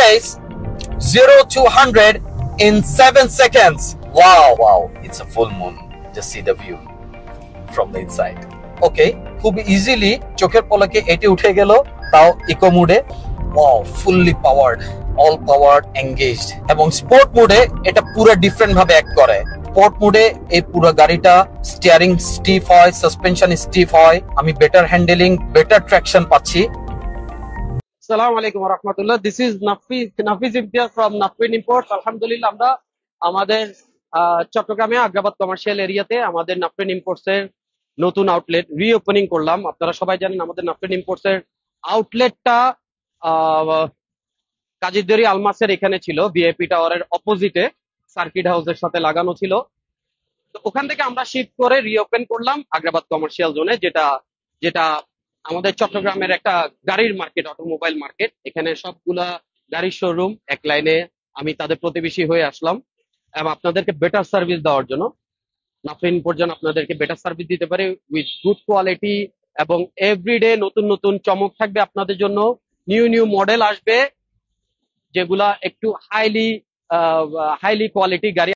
says 0 to 100 in 7 seconds. Wow, it's a full moon. Just see the view from the inside. Okay, খুব easily চোখের পলকে এটি উঠে গেল, তাও ইকো মোডে। Wow, fully powered, all powered engaged. এবং স্পোর্ট মোডে এটা পুরো ডিফারেন্ট ভাবে অ্যাক্ট করে। স্পোর্ট মোডে এই পুরো গাড়িটা স্টিয়ারিং স্টিফ হয়, সাসপেনশন স্টিফ হয়, আমি বেটার হ্যান্ডেলিং, বেটার ট্র্যাকশন পাচ্ছি। আসসালামু আলাইকুম ওয়া রাহমাতুল্লাহ। This is Nafiz Imtiaz from Nafin imports. আলহামদুলিল্লাহ, আমরা আমাদের চট্টগ্রামে আগ্রাবাদ কমার্শিয়াল এরিয়াতে আমাদের নাফিন ইম্পোর্টস এর নতুন আউটলেট রিওপেনিং করলাম। আপনারা সবাই জানেন আমাদের নাফিন ইম্পোর্টস এর আউটলেটটা কাজীরদেরি আলমাসের এখানে ছিল, ভিআইপি টাওয়ারের অপোজিটে সার্কিট হাউসের সাথে লাগানো ছিল। তো ওখান থেকে আমরা শিফট করে রিওপেন করলাম আগ্রাবাদ কমার্শিয়াল জোনে, যেটা যেটা আমাদের চট্টগ্রামের একটা গাড়ির মার্কেট, অটোমোবাইল মার্কেট। এখানে সবগুলা গাড়ির শোরুম এক লাইনে। আমি তাদের প্রতিবেশী হয়ে আসলাম এবং আপনাদেরকে বেটার সার্ভিস দেওয়ার জন্য। নাফিন পর্যন্ত আপনাদেরকে বেটার সার্ভিস দিতে পারে উইথ গুড কোয়ালিটি, এবং এভরিডে নতুন নতুন চমক থাকবে আপনাদের জন্য। নিউ মডেল আসবে যেগুলা একটু হাইলি কোয়ালিটি গাড়ি।